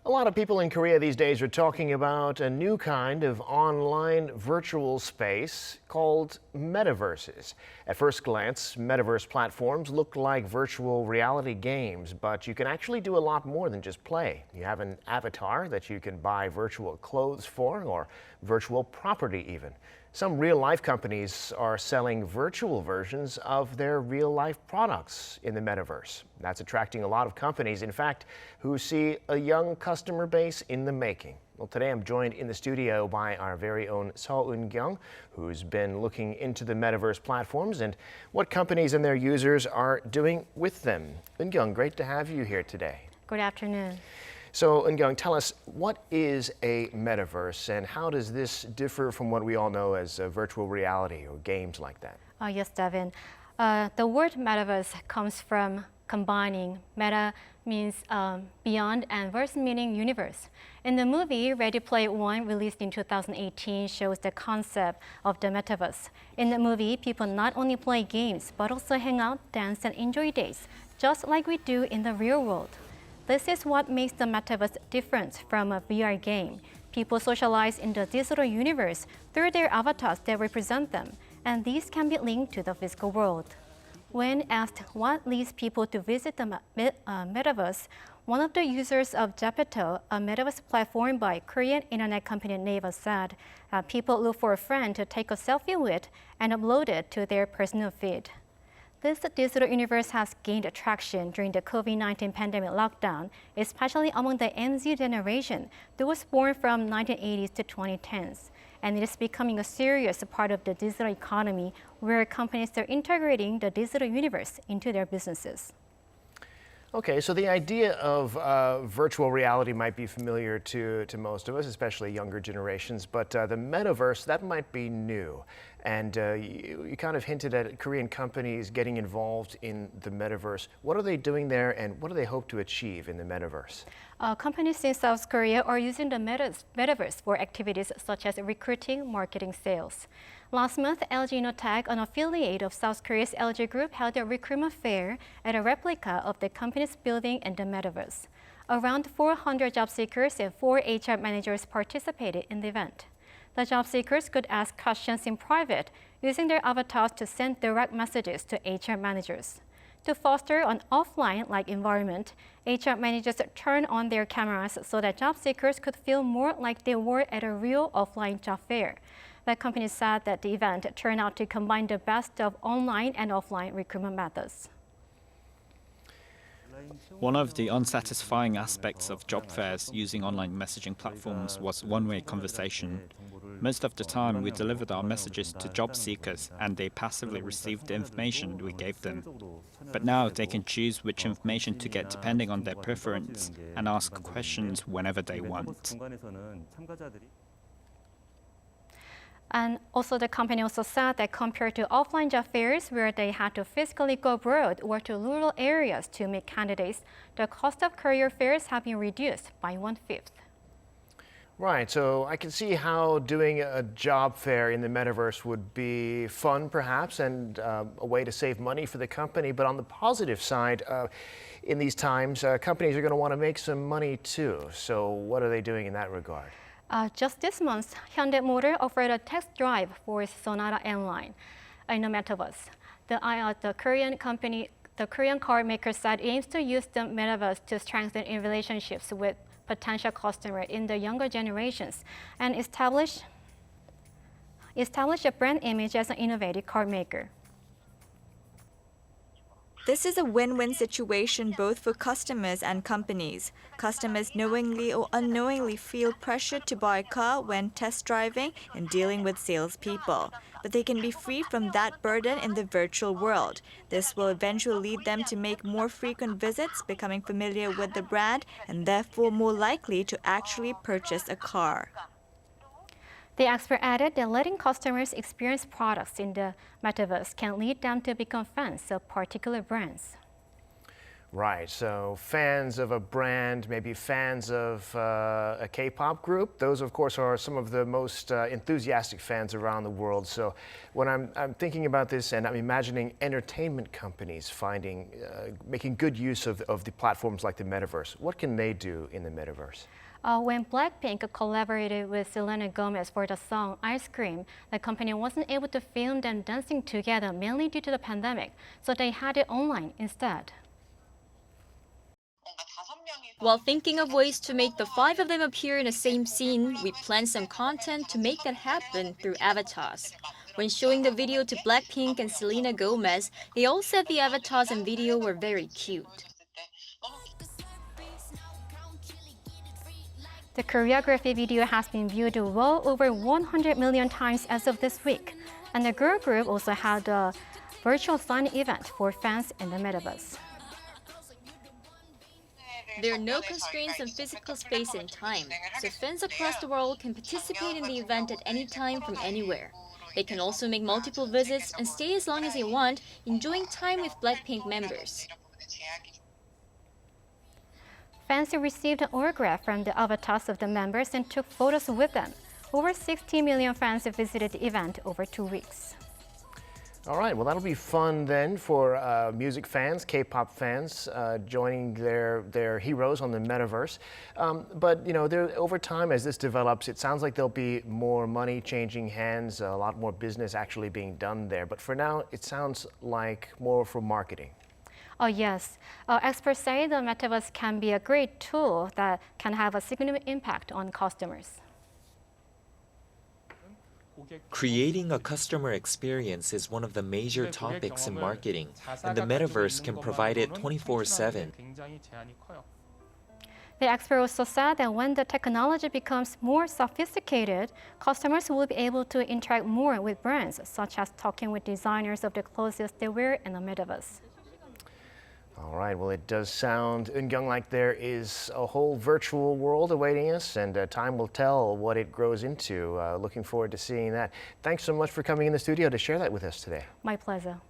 A lot of people in Korea these days are talking about a new kind of online virtual space called metaverses. At first glance, metaverse platforms look like virtual reality games, but you can actually do a lot more than just play. You have an avatar that you can buy virtual clothes for, or virtual property even. Some real-life companies are selling virtual versions of their real-life products in the metaverse. That's attracting a lot of companies, in fact, who see a young customer base in the making. Well, today I'm joined in the studio by our very own Seo Eunkyung, who's been looking into the metaverse platforms and what companies and their users are doing with them. Eunkyung, great to have you here today. Good afternoon. So, Eunkyung, tell us, what is a metaverse and how does this differ from what we all know as virtual reality or games like that? Yes, Devin. The word metaverse comes from combining. Meta means beyond and verse meaning universe. In the movie Ready Player One, released in 2018, shows the concept of the metaverse. In the movie, people not only play games, but also hang out, dance, and enjoy days, just like we do in the real world. This is what makes the metaverse different from a VR game. People socialize in the digital universe through their avatars that represent them, and these can be linked to the physical world. When asked what leads people to visit the metaverse, one of the users of Japeto, a metaverse platform by Korean internet company Naver, said people look for a friend to take a selfie with and upload it to their personal feed. This digital universe has gained traction during the COVID-19 pandemic lockdown, especially among the MZ generation, those born from 1980s to 2010s. And it is becoming a serious part of the digital economy where companies are integrating the digital universe into their businesses. Okay, so the idea of virtual reality might be familiar to most of us, especially younger generations, but the metaverse, that might be new. And you kind of hinted at Korean companies getting involved in the metaverse. What are they doing there and what do they hope to achieve in the metaverse? Companies in South Korea are using the metaverse for activities such as recruiting, marketing, sales. Last month, LG Innotek, an affiliate of South Korea's LG Group, held a recruitment fair at a replica of the company's building in the metaverse. Around 400 job seekers and 4 HR managers participated in the event. The job seekers could ask questions in private, using their avatars to send direct messages to HR managers. To foster an offline-like environment, HR managers turned on their cameras so that job seekers could feel more like they were at a real offline job fair. The company said that the event turned out to combine the best of online and offline recruitment methods. One of the unsatisfying aspects of job fairs using online messaging platforms was one-way conversation. Most of the time, we delivered our messages to job seekers and they passively received the information we gave them. But now they can choose which information to get depending on their preference and ask questions whenever they want. And also the company also said that compared to offline job fairs where they had to physically go abroad or to rural areas to meet candidates, the cost of career fairs have been reduced by 1/5. Right, so I can see how doing a job fair in the metaverse would be fun perhaps and a way to save money for the company. But on the positive side, in these times, companies are going to want to make some money too. So what are they doing in that regard? Just this month, Hyundai Motor offered a test drive for its Sonata N-Line in the metaverse. The Korean car maker said it aims to use the metaverse to strengthen in relationships with potential customers in the younger generations and establish a brand image as an innovative car maker. This is a win-win situation both for customers and companies. Customers knowingly or unknowingly feel pressure to buy a car when test driving and dealing with salespeople. But they can be free from that burden in the virtual world. This will eventually lead them to make more frequent visits, becoming familiar with the brand, and therefore more likely to actually purchase a car. The expert added that letting customers experience products in the metaverse can lead them to become fans of particular brands. Right, so fans of a brand, maybe fans of a K-pop group, those of course are some of the most enthusiastic fans around the world. So when I'm thinking about this and I'm imagining entertainment companies making good use of the platforms like the metaverse, what can they do in the metaverse? When Blackpink collaborated with Selena Gomez for the song Ice Cream, the company wasn't able to film them dancing together mainly due to the pandemic, so they had it online instead. While thinking of ways to make the 5 of them appear in the same scene, we planned some content to make that happen through avatars. When showing the video to Blackpink and Selena Gomez, they all said the avatars and video were very cute. The choreography video has been viewed well over 100 million times as of this week. And the girl group also had a virtual sign event for fans in the metaverse. There are no constraints on physical space and time, so fans across the world can participate in the event at any time from anywhere. They can also make multiple visits and stay as long as they want, enjoying time with Blackpink members. Fans received an autograph from the avatars of the members and took photos with them. Over 60 million fans visited the event over 2 weeks. All right, well, that'll be fun then for music fans, K-pop fans, joining their heroes on the metaverse. But, you know, over time as this develops, it sounds like there'll be more money changing hands, a lot more business actually being done there. But for now, it sounds like more for marketing. Oh, yes. Experts say the metaverse can be a great tool that can have a significant impact on customers. Creating a customer experience is one of the major topics in marketing, and the metaverse can provide it 24/7. The expert also said that when the technology becomes more sophisticated, customers will be able to interact more with brands, such as talking with designers of the clothes they wear in the metaverse. All right, well, it does sound, Eunkyung, like there is a whole virtual world awaiting us, and time will tell what it grows into. Looking forward to seeing that. Thanks so much for coming in the studio to share that with us today. My pleasure.